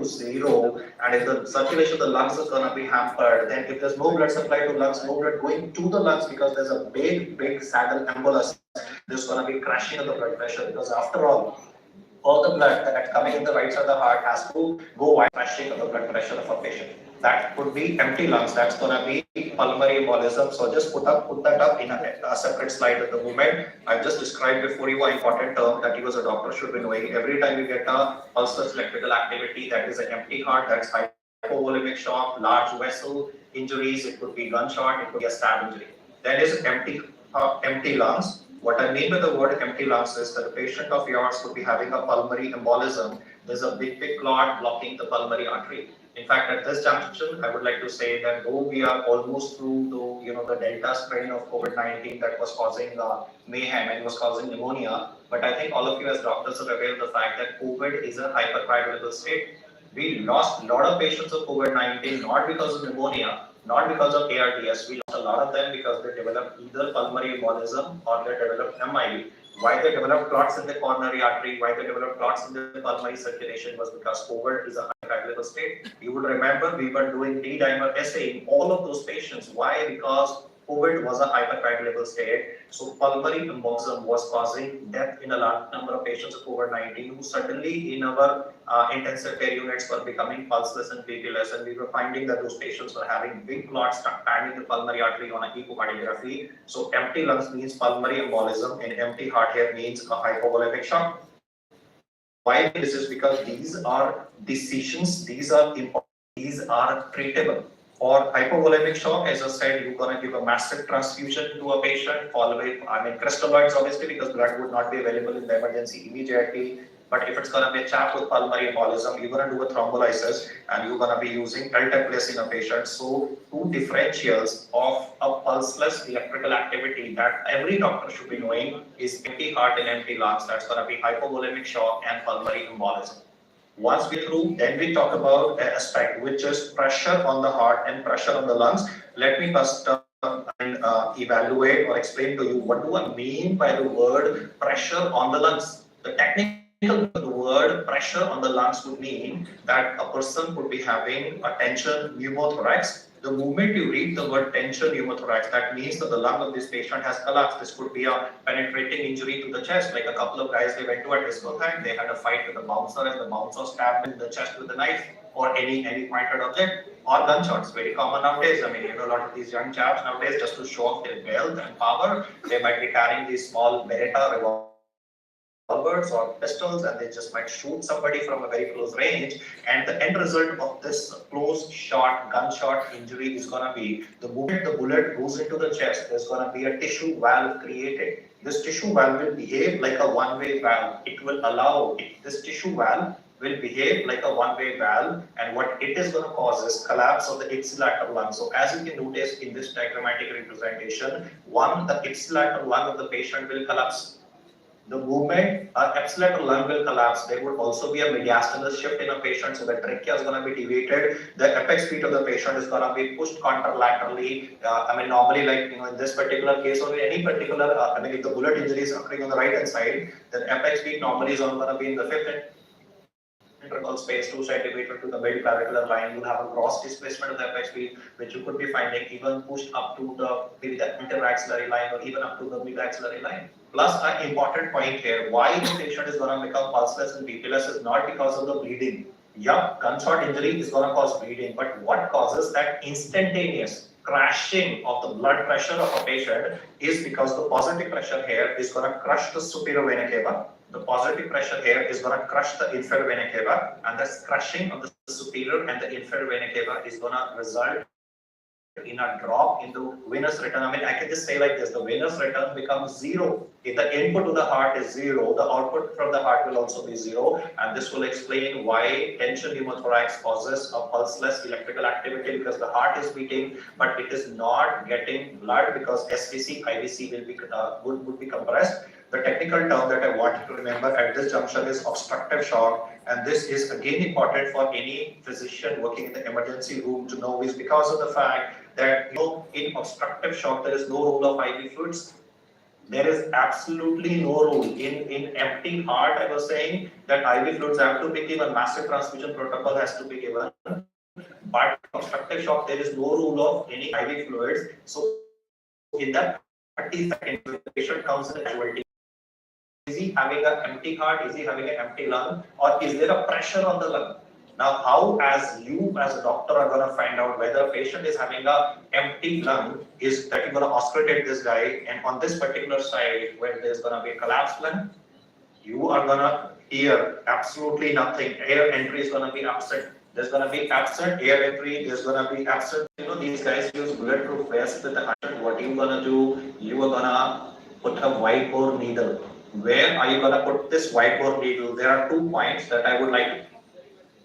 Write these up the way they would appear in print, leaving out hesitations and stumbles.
zero, and if the circulation of the lungs is going to be hampered, then if there's no blood supply to lungs, no blood going to the lungs because there's a big saddle embolus, there's going to be crashing of the blood pressure because after all the blood that's coming in the right side of the heart has to go while crashing of the blood pressure of a patient. That could be empty lungs. That's going to be pulmonary embolism. So just put that up in a separate slide at the moment. I've just described before you an important term that you as a doctor should be knowing. Every time you get a pulseless electrical activity, that is an empty heart, that's hypovolemic shock, large vessel injuries. It could be gunshot. It could be a stab injury. Then is empty lungs. What I mean by the word empty lungs is that a patient of yours could be having a pulmonary embolism. There's a big clot blocking the pulmonary artery. In fact, at this junction, I would like to say that though we are almost through the Delta strain of COVID-19 that was causing mayhem and was causing pneumonia, but I think all of you as doctors are aware of the fact that COVID is a hypercoagulable state. We lost a lot of patients of COVID-19 not because of pneumonia, not because of ARDS. We lost a lot of them because they developed either pulmonary embolism or they developed MI. Why they developed clots in the coronary artery, why they developed clots in the pulmonary circulation was because COVID is a hypercoagulable state. You would remember we were doing D-dimer assay in all of those patients. Why? Because COVID was a hypercoagulable state. So pulmonary embolism was causing death in a large number of patients of COVID-19 who suddenly in our intensive care units were becoming pulseless and breathless, and we were finding that those patients were having big clots expanding the pulmonary artery on a echocardiography. So empty lungs means pulmonary embolism, and empty heart here means a hypovolemic shock. Why this is because these are decisions, these are important, these are treatable. For hypovolemic shock, as I said, you're going to give a massive transfusion to a patient, followed by, crystalloids obviously because blood would not be available in the emergency immediately. But if it's going to be a chap with pulmonary embolism, you're going to do a thrombolysis and you're going to be using L-teplase in a patient. So two differentials of a pulseless electrical activity that every doctor should be knowing is empty heart and empty lungs. That's going to be hypovolemic shock and pulmonary embolism. Once we're through, then we talk about an aspect which is pressure on the heart and pressure on the lungs. Let me first evaluate or explain to you what do I mean by the word pressure on the lungs. The technical word pressure on the lungs would mean that a person could be having a tension pneumothorax. The moment you read the word tension pneumothorax, that means that the lung of this patient has collapsed. This could be a penetrating injury to the chest, like a couple of guys, they went to a discotheque, they had a fight with the bouncer and the bouncer stabbed in the chest with a knife or any pointed object, or gunshots, very common nowadays. I mean, a lot of these young chaps nowadays, just to show off their wealth and power, they might be carrying these small Beretta revolvers or pistols, and they just might shoot somebody from a very close range, and the end result of this close shot gunshot injury is going to be the moment the bullet goes into the chest, there's going to be a tissue valve created. This tissue valve will behave like a one-way valve. It will allow this tissue valve will behave like a one-way valve, and what it is going to cause is collapse of the ipsilateral lung. So as you can notice in this diagrammatic representation, the ipsilateral lung of the patient will collapse. The moment an ipsilateral lung will collapse, there would also be a mediastinal shift in a patient, so the trachea is going to be deviated. The apex feet of the patient is going to be pushed contralaterally. Normally, like in this particular case or any particular, if the bullet injury is occurring on the right hand side, then apex feet normally is going to be in the fifth interval space, 2 centimeters to the mid-clavicular line. You have a gross displacement of the apex feet, which you could be finding even pushed up to maybe the interaxillary line or even up to the mid-axillary line. Plus, an important point here, why the patient is going to become pulseless and BPLS is not because of the bleeding. Yeah, gunshot injury is going to cause bleeding, but what causes that instantaneous crashing of the blood pressure of a patient is because the positive pressure here is going to crush the superior vena cava. The positive pressure here is going to crush the inferior vena cava, and this crushing of the superior and the inferior vena cava is going to result in a drop in the venous return. I can just say like this, the venous return becomes zero. If the input to the heart is zero, the output from the heart will also be zero, and this will explain why tension pneumothorax causes a pulseless electrical activity, because the heart is beating, but it is not getting blood because SVC, IVC would be compressed. The technical term that I want you to remember at this junction is obstructive shock, and this is again important for any physician working in the emergency room to know, is because of the fact that in obstructive shock there is no role of IV fluids. There is absolutely no rule. In empty heart, I was saying that IV fluids have to be given, massive transfusion protocol has to be given. But in obstructive shock, there is no rule of any IV fluids. So in that 30 seconds, when the patient comes in casualty, is he having an empty heart? Is he having an empty lung? Or is there a pressure on the lung? Now, how as you as a doctor are going to find out whether a patient is having a empty lung is that you're going to auscultate this guy, and on this particular side where there's going to be a collapsed lung, you are going to hear absolutely nothing. Air entry is going to be absent. There's going to be absent air entry. There's going to be absent. You know, these guys use bulletproof vest with the patient. What are you going to do? You are going to put a white bore needle. Where are you going to put this white bore needle? There are 2 points that I would like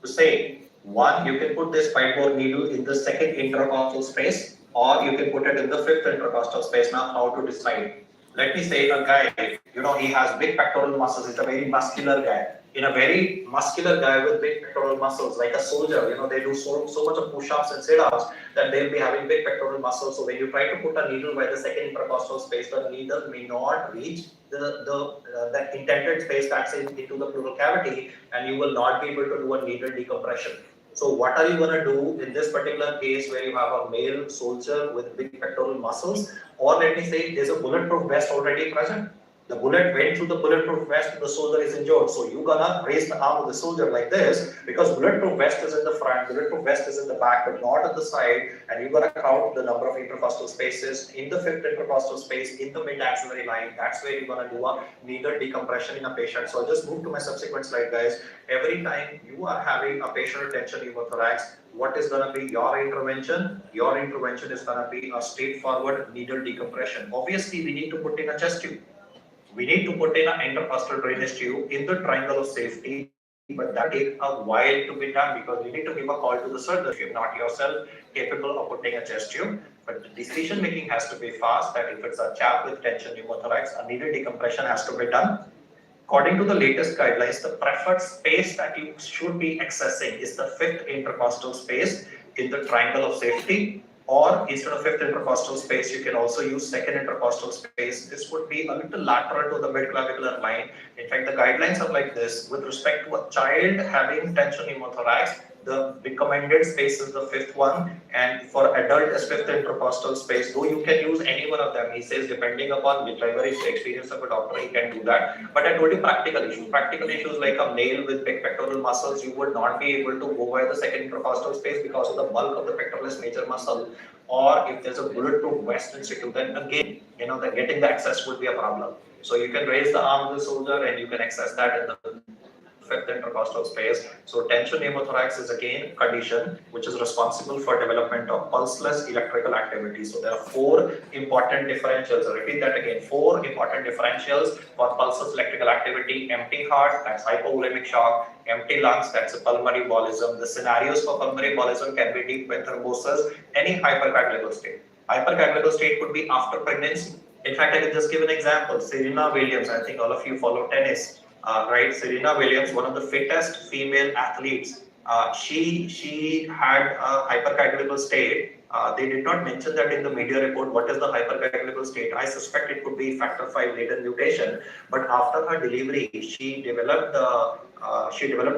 to say. One, you can put this white bore needle in the second intercostal space, or you can put it in the fifth intercostal space. Now, how to decide? Let me say a guy, you know, he has big pectoral muscles. He's a very muscular guy. In a very muscular guy with big pectoral muscles, like a soldier, you know, they do so much of push-ups and sit-ups that they'll be having big pectoral muscles. So when you try to put a needle by the second intercostal space, the needle may not reach the intended space that's into the pleural cavity, and you will not be able to do a needle decompression. So what are you going to do in this particular case where you have a male soldier with big pectoral muscles, or let me say there's a bulletproof vest already present. The bullet went through the bulletproof vest and the soldier is injured. So you're gonna raise the arm of the soldier like this because bulletproof vest is in the front, bulletproof vest is in the back, but not at the side. And you're gonna count the number of intercostal spaces in the fifth intercostal space in the mid-axillary line. That's where you're gonna do a needle decompression in a patient. So I'll just move to my subsequent slide, guys. Every time you are having a patient with tension pneumothorax, what is going to be your intervention? Your intervention is going to be a straightforward needle decompression. Obviously, we need to put in a chest tube. We need to put in an intercostal drainage tube in the triangle of safety, but that takes a while to be done because you need to give a call to the surgeon if you're not yourself capable of putting a chest tube. But the decision making has to be fast, that if it's a chap with tension pneumothorax, a needle decompression has to be done. According to the latest guidelines, the preferred space that you should be accessing is the fifth intercostal space in the triangle of safety, or instead of fifth intercostal space, you can also use second intercostal space. This would be a little lateral to the mid-clavicular line. In fact, the guidelines are like this. With respect to a child having tension pneumothorax, the recommended space is the fifth one, and for adult is fifth intercostal space, though you can use any one of them. He says depending upon whichever is the experience of a doctor, he can do that. But I told you practical issues. Practical issues like a male with big pectoral muscles, you would not be able to go by the second intercostal space because of the bulk of the pectoralis major muscle. Or if there's a bulletproof vest in situ, then again, you know, that getting the access would be a problem. So you can raise the arm of the soldier and you can access that in the fifth intercostal space. So tension pneumothorax is again a condition which is responsible for development of pulseless electrical activity. So there are 4 important differentials. I repeat that again, 4 important differentials for pulseless electrical activity. Empty heart, that's hypovolemic shock. Empty lungs, that's a pulmonary embolism. The scenarios for pulmonary embolism can be deep vein thrombosis, any hypercoagulable state. Hypercoagulable state could be after pregnancy. In fact, I can just give an example. Serena Williams, I think all of you follow tennis. Right, Serena Williams, one of the fittest female athletes. She had a hypercoagulable state. They did not mention that in the media report. What is the hypercoagulable state? I suspect it could be factor V latent mutation. But after her delivery, she developed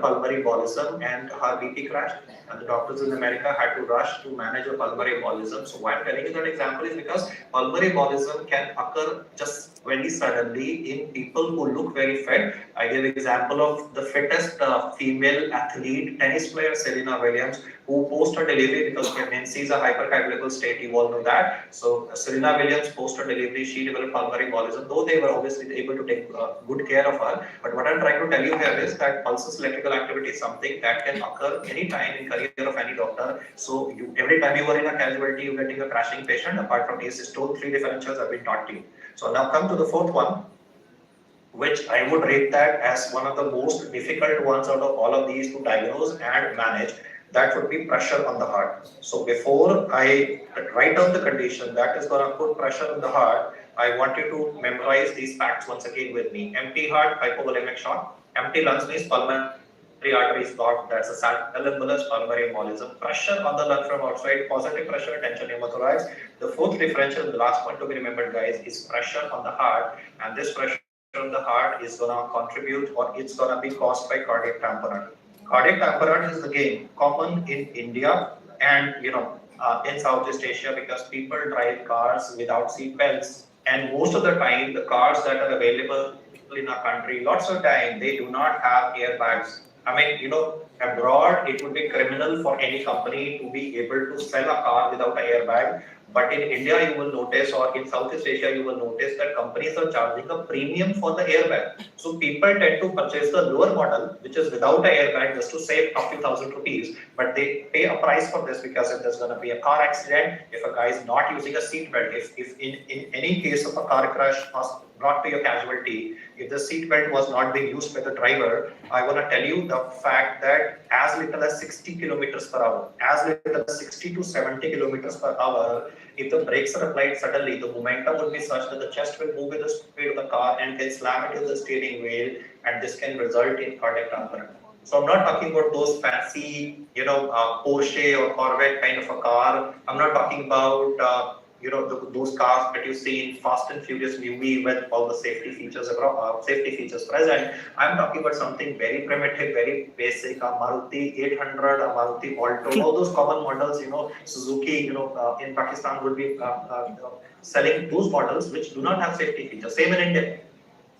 pulmonary embolism and her BP crashed. And the doctors in America had to rush to manage a pulmonary embolism. So why I'm telling you that example is because pulmonary embolism can occur just very suddenly in people who look very fit. I give example of the fittest female athlete, tennis player Serena Williams, who post her delivery because pregnancy is a hypercoagulable state. You all know that. So Serena Williams post her delivery, she developed pulmonary embolism. Though they were obviously able to take good care of her, but what I'm trying to tell you here is that pulseless electrical activity is something that can occur anytime in career of any doctor. So every time you are in a casualty, you're getting a crashing patient. Apart from these, told 3 differentials have been taught to you. So now come to the 4th one, which I would rate that as one of the most difficult ones out of all of these to diagnose and manage. That would be pressure on the heart. So before I write down the condition that is going to put pressure on the heart, I want you to memorize these facts once again with me. Empty heart, hypovolemic shock. Empty lungs means pulmonary artery is blocked, that's a saddle embolus, pulmonary embolism. Pressure on the lung from outside, positive pressure, tension pneumothorax. The fourth differential, the last one to be remembered, guys, is pressure on the heart, and this pressure on the heart is gonna contribute, or it's gonna be caused by cardiac tamponade. Cardiac tamponade is again common in India and in Southeast Asia because people drive cars without seat belts, and most of the time the cars that are available in our country, lots of time they do not have airbags. I mean, abroad it would be criminal for any company to be able to sell a car without an airbag. But in India, you will notice, or in Southeast Asia, you will notice that companies are charging a premium for the airbag. So people tend to purchase the lower model, which is without an airbag, just to save a few thousand rupees. But they pay a price for this because if there's going to be a car accident, if a guy is not using a seat belt, if in any case of a car crash brought to a casualty, if the seat belt was not being used by the driver, I want to tell you the fact that as little as 60 kilometers per hour, as little as 60 to 70 kilometers per hour, if the brakes are applied suddenly, the momentum would be such that the chest will move with the speed of the car and can slam into the steering wheel, and this can result in cardiac tamponade. So I'm not talking about those fancy, Porsche or Corvette kind of a car. I'm not talking about those cars that you see in Fast and Furious movie with all the safety features present. I'm talking about something very primitive, very basic, a Maruti 800, a Maruti Alto, all those common models, Suzuki, in Pakistan would be selling those models which do not have safety features. Same in India.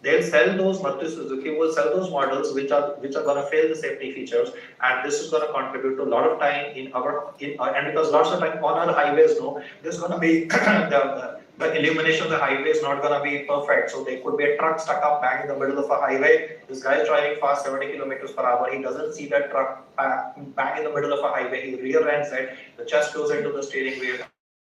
They'll sell those, Maruti Suzuki will sell those models which are going to fail the safety features, and this is going to contribute to a lot of time and because lots of time on our highways, there's going to be the illumination of the highway is not going to be perfect. So there could be a truck stuck up bang in the middle of a highway. This guy is driving fast, 70 kilometers per hour. He doesn't see that truck bang in the middle of a highway. He rear ends it. The chest goes into the steering wheel,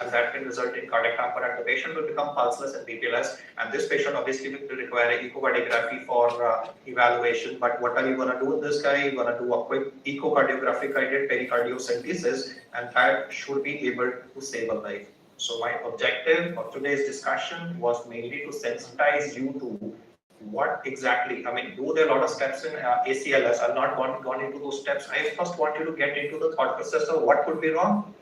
and that can result in cardiac tamponade. The patient will become pulseless and BPLS, and this patient obviously will require an echocardiography for evaluation. But what are you going to do with this guy? You're going to do a quick echocardiographic guided pericardiocentesis, and that should be able to save a life. So my objective of today's discussion was mainly to sensitize you to what exactly, though there are a lot of steps in ACLS, I've not gone into those steps. I first want you to get into the thought process of what could be wrong.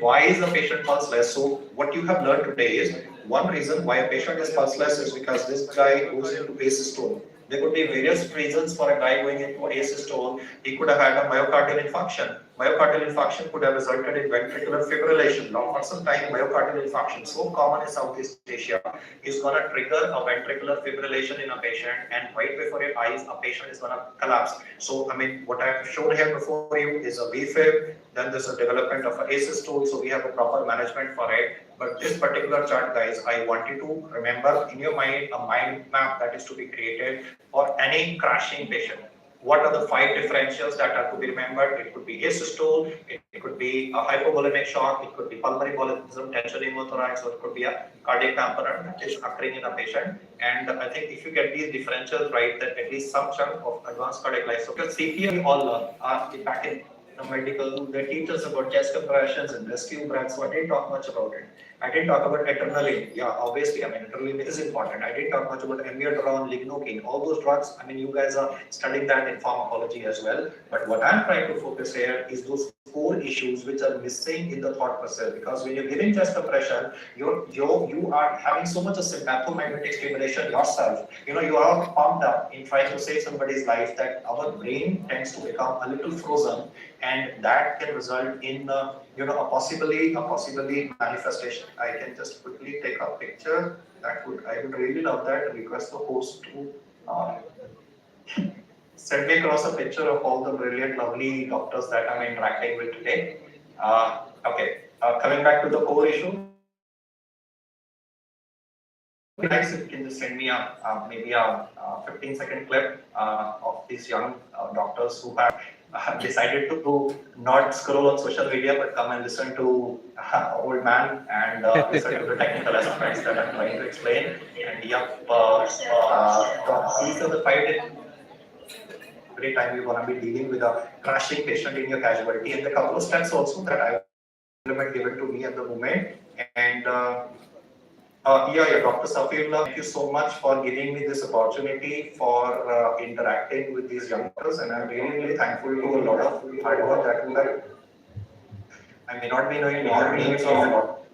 Why is the patient pulseless? So what you have learned today is one reason why a patient is pulseless is because this guy goes into asystole. There could be various reasons for a guy going into asystole. He could have had a myocardial infarction. Myocardial infarction could have resulted in ventricular fibrillation. Now, for some time, myocardial infarction, so common in Southeast Asia, is going to trigger a ventricular fibrillation in a patient, and right before your eyes, a patient is going to collapse. So, what I have shown here before you is a VFib, then there's a development of an asystole, so we have a proper management for it. But this particular chart, guys, I want you to remember in your mind a mind map that is to be created for any crashing patient. What are the 5 differentials that are to be remembered? It could be asystole, it could be a hypovolemic shock, it could be pulmonary embolism, tension pneumothorax, or it could be a cardiac tamponade that is occurring in a patient. And I think if you get these differentials right, then at least some chunk of advanced cardiac life support. CPR we all learn back in medical, they teach us about chest compressions and rescue breaths, so I didn't talk much about it. I didn't talk about adrenaline. Yeah, obviously, adrenaline is important. I didn't talk much about amiodarone, lignocaine, all those drugs. You guys are studying that in pharmacology as well. But what I'm trying to focus here is those core issues which are missing in the thought process. Because when you're giving chest compression, you are having so much of sympathomagnetic stimulation yourself. You are all pumped up in trying to save somebody's life that our brain tends to become a little frozen, and that can result in a possibly manifestation. I can just quickly take a picture. I would really love that. Request the host to send me across a picture of all the brilliant, lovely doctors that I'm interacting with today. Okay, coming back to the core issue. Nice if you can just send me maybe a 15-second clip of these young doctors who have decided to not scroll on social media but come and listen to old man and listen to the technical aspects that I'm trying to explain. And these are the 5 every time you're going to be dealing with a crashing patient in your casualty, and the couple of steps also that I will implement given to me at the moment. And Dr. Safirullah, thank you so much for giving me this opportunity for interacting with these young doctors, and I'm really, really thankful to a lot of hard work that you have. I may not be knowing all names of what.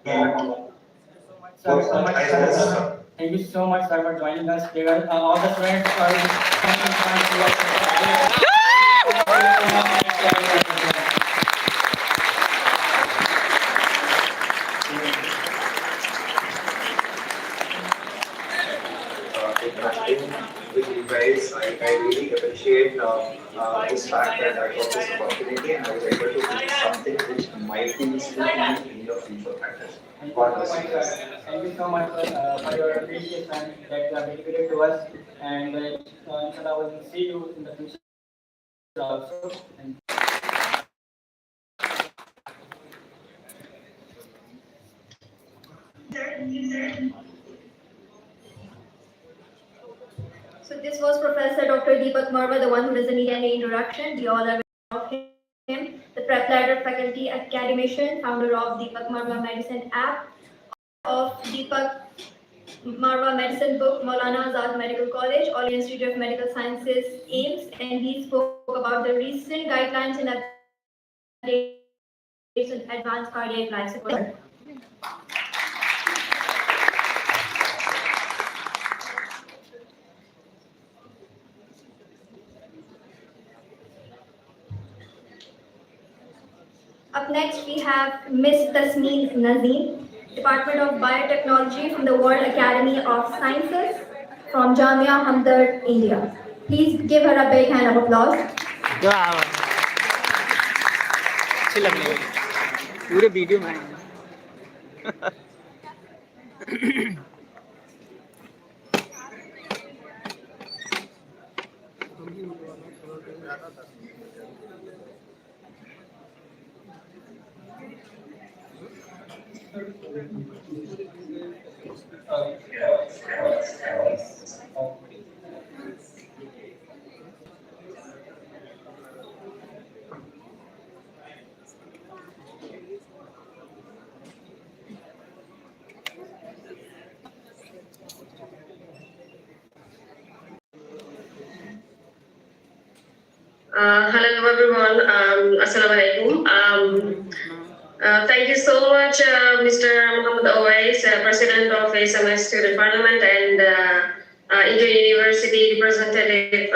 Thank you so much, sir, for joining us here. All the students Interacting with you guys. I really appreciate this fact that I got this opportunity and I was able to do something which might be useful to you in your future practice. God bless you guys. Thank you so much for your precious time that you have dedicated to us, and inshallah, we will see you in the future also. And so this was Professor Dr. Deepak Marwah, the one who doesn't need any introduction. We all are aware of him, the prep ladder faculty academician, founder of Deepak Marwah Medicine app, of Deepak Marwah Medicine book, Maulana Azad Medical College, All India Institute of Medical Sciences, AIMS, and he spoke about the recent guidelines and updates on advanced cardiac life support. Up next, we have Miss Tasneem Nazim, Department of Biotechnology from the World Academy of Sciences from Jamia Hamdard, India. Please give her a big hand of applause. वाह अच्छी लगने लगी पूरे video में Hello everyone. Assalamualaikum. Thank you so much, Mr. Muhammad Owais, President of SMS Student Parliament and Inter University representative,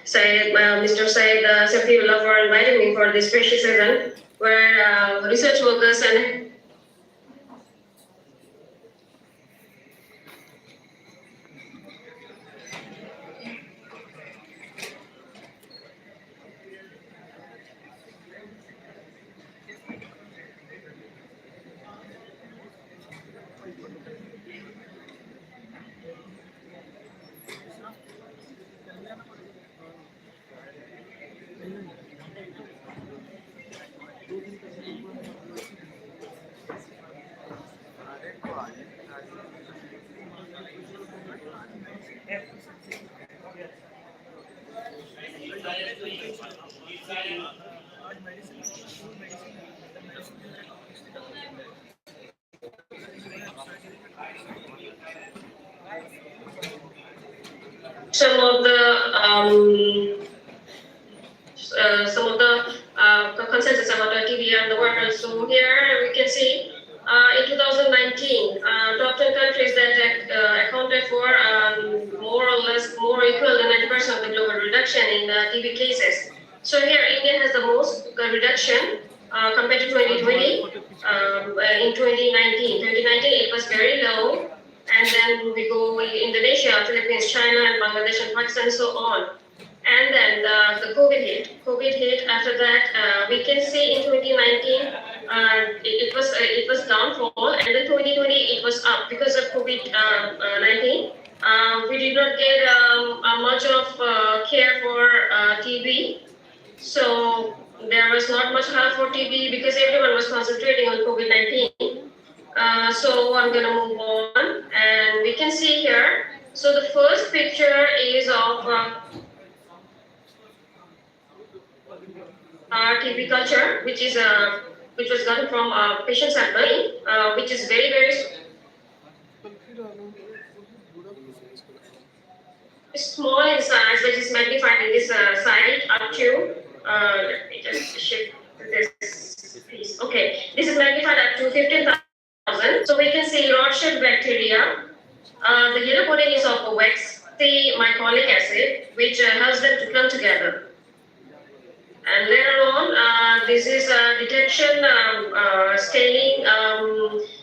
Mr. Syed Safiullah, for inviting me for this precious event where research workers and some of the consensus about the TB and the world. So here we can see in 2019, top 10 countries that accounted for more or less more equal than 90% of the global reduction in TB cases. So here India has the most reduction compared to 2020. In 2019, it was very low. And then we go with Indonesia, Philippines, China, and Bangladesh, and Pakistan, and so on. And then the COVID hit. COVID hit. After that, we can see in 2019 it was downfall, and then 2020 it was up because of COVID-19. We did not get much of care for TB, so there was not much help for TB because everyone was concentrating on COVID-19. So I'm gonna move on, and we can see here. So the first picture is of TB culture, which was gotten from patient sample, which is very small in size, which is magnified in this side up to, let me just shift this piece. Okay, this is magnified up to 15,000. So we can see rod-shaped bacteria. The yellow coating is of waxy mycolic acid, which helps them to come together. And later on, this is detection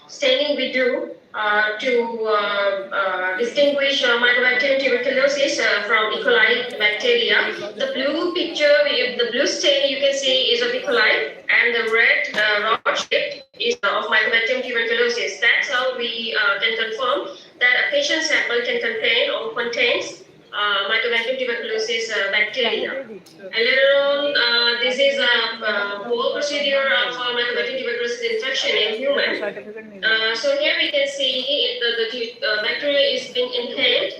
staining we do to distinguish Mycobacterium tuberculosis from E. coli bacteria. The blue picture, the blue stain you can see is of E. coli, and the red rod shape is of Mycobacterium tuberculosis. That's how we can confirm that a patient sample can contain or contains Mycobacterium tuberculosis bacteria. And later on, this is a whole procedure of Mycobacterium tuberculosis infection in human. So here we can see the bacteria is being inhaled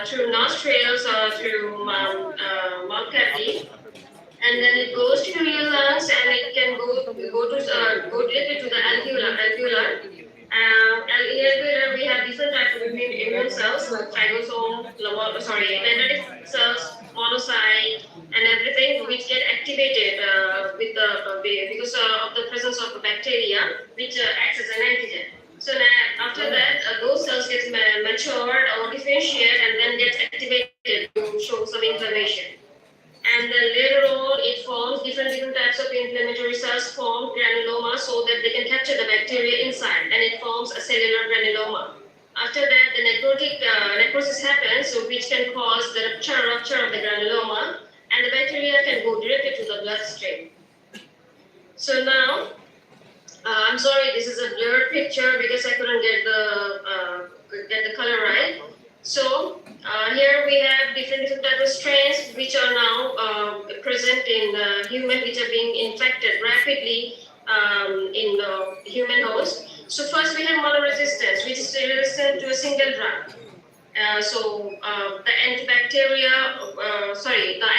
through nostrils or through mouth cavity, and then it goes to your lungs, and it can go directly to the alveolar. Alveolar, we have different types of immune cells, phagosome, dendritic cells, monocyte, and everything, which get activated with because of the presence of the bacteria, which acts as an antigen. So now, after that, those cells get matured or differentiate, and then gets activated to show some inflammation. And then later on, it forms different types of inflammatory cells form granuloma, so that they can capture the bacteria inside, and it forms a cellular granuloma. After that, the necrosis happens, so which can cause the rupture of the granuloma, and the bacteria can go directly to the bloodstream. So now, I'm sorry, this is a blurred picture because I couldn't get the color right. So here we have different types of strains which are now present in human, which are being infected rapidly in the human host. So first we have monoresistance, which is resistant to a single drug. The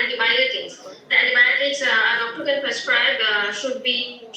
antibiotics. The antibiotics a doctor can prescribe should be